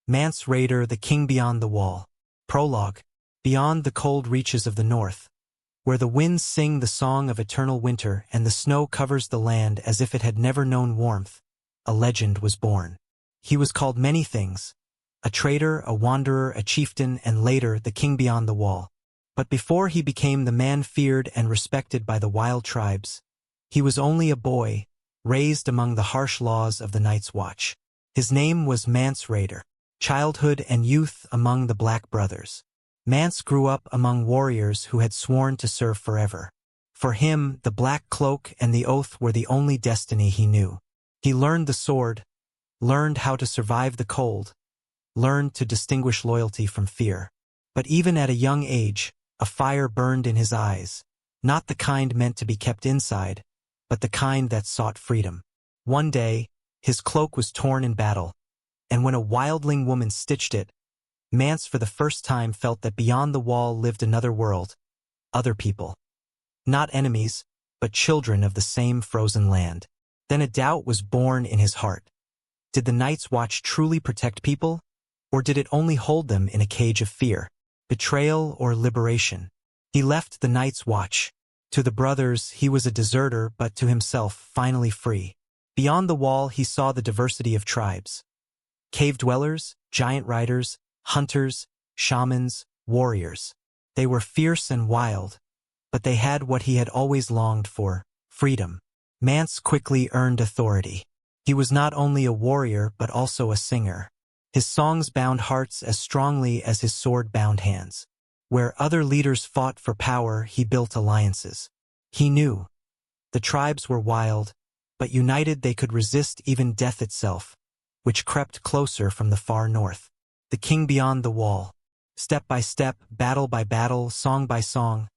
Mance Rayder, the king beyond the wall. Prologue. Beyond the cold reaches of the north, where the winds sing the song of eternal winter and the snow covers the land as if it had never known warmth, a legend was born. He was called many things: a traitor, a wanderer, a chieftain, and later the king beyond the wall. But before he became the man feared and respected by the wild tribes, he was only a boy, raised among the harsh laws of the Night's Watch. His name was Mance Rayder. Childhood and youth among the Black Brothers. Mance grew up among warriors who had sworn to serve forever. For him, the black cloak and the oath were the only destiny he knew. He learned the sword, learned how to survive the cold, learned to distinguish loyalty from fear. But even at a young age, a fire burned in his eyes, not the kind meant to be kept inside, but the kind that sought freedom. One day, his cloak was torn in battle, and when a wildling woman stitched it, Mance for the first time felt that beyond the wall lived another world, other people. Not enemies, but children of the same frozen land. Then a doubt was born in his heart. Did the Night's Watch truly protect people, or did it only hold them in a cage of fear? Betrayal or liberation? He left the Night's Watch. To the brothers, he was a deserter, but to himself, finally free. Beyond the wall, he saw the diversity of tribes. Cave dwellers, giant riders, hunters, shamans, warriors. They were fierce and wild, but they had what he had always longed for: freedom. Mance quickly earned authority. He was not only a warrior but also a singer. His songs bound hearts as strongly as his sword bound hands. Where other leaders fought for power, he built alliances. He knew the tribes were wild, but united they could resist even death itself, which crept closer from the far north. The king beyond the wall. Step by step, battle by battle, song by song,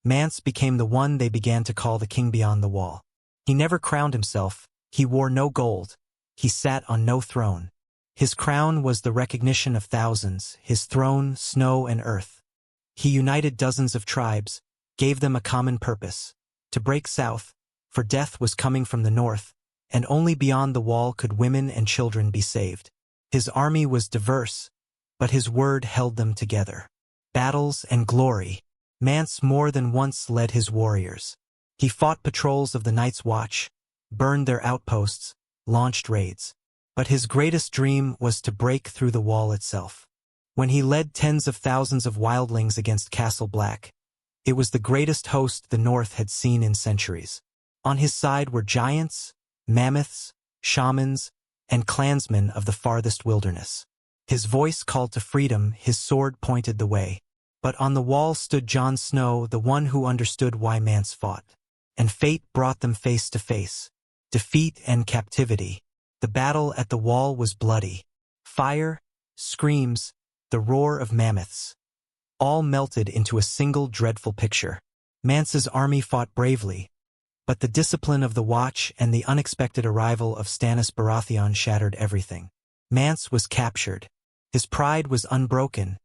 Mance became the one they began to call the king beyond the wall. He never crowned himself, he wore no gold, he sat on no throne. His crown was the recognition of thousands, his throne snow and earth. He united dozens of tribes, gave them a common purpose: to break south, for death was coming from the north, and only beyond the wall could women and children be saved. His army was diverse, but his word held them together. Battles and glory. Mance more than once led his warriors. He fought patrols of the Night's Watch, burned their outposts, launched raids. But his greatest dream was to break through the wall itself. When he led tens of thousands of wildlings against Castle Black, it was the greatest host the North had seen in centuries. On his side were giants, mammoths, shamans, and clansmen of the farthest wilderness. His voice called to freedom, his sword pointed the way. But on the wall stood Jon Snow, the one who understood why Mance fought. And fate brought them face to face. Defeat and captivity. The battle at the wall was bloody. Fire, screams, the roar of mammoths. All melted into a single dreadful picture. Mance's army fought bravely, but the discipline of the Watch and the unexpected arrival of Stannis Baratheon shattered everything. Mance was captured. His pride was unbroken,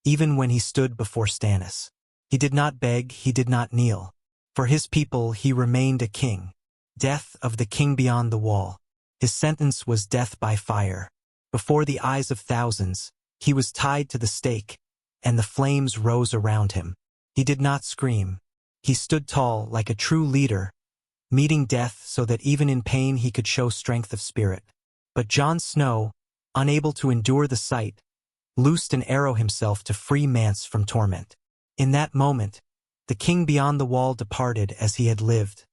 even when he stood before Stannis. He did not beg, he did not kneel. For his people he remained a king. Death of the king beyond the wall. His sentence was death by fire. Before the eyes of thousands, he was tied to the stake, and the flames rose around him. He did not scream. He stood tall like a true leader, meeting death so that even in pain he could show strength of spirit. But Jon Snow, unable to endure the sight, loosed an arrow himself to free Mance from torment. In that moment, the king beyond the wall departed as he had lived,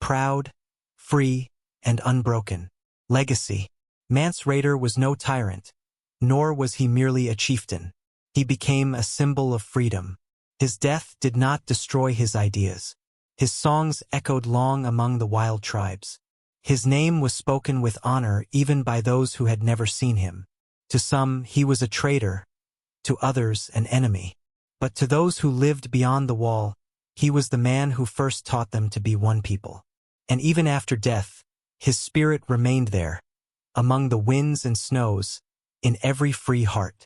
proud, free, and unbroken. Legacy. Mance Rayder was no tyrant, nor was he merely a chieftain. He became a symbol of freedom. His death did not destroy his ideas. His songs echoed long among the wild tribes. His name was spoken with honor even by those who had never seen him. To some, he was a traitor, to others, an enemy. But to those who lived beyond the wall, he was the man who first taught them to be one people. And even after death, his spirit remained there, among the winds and snows, in every free heart.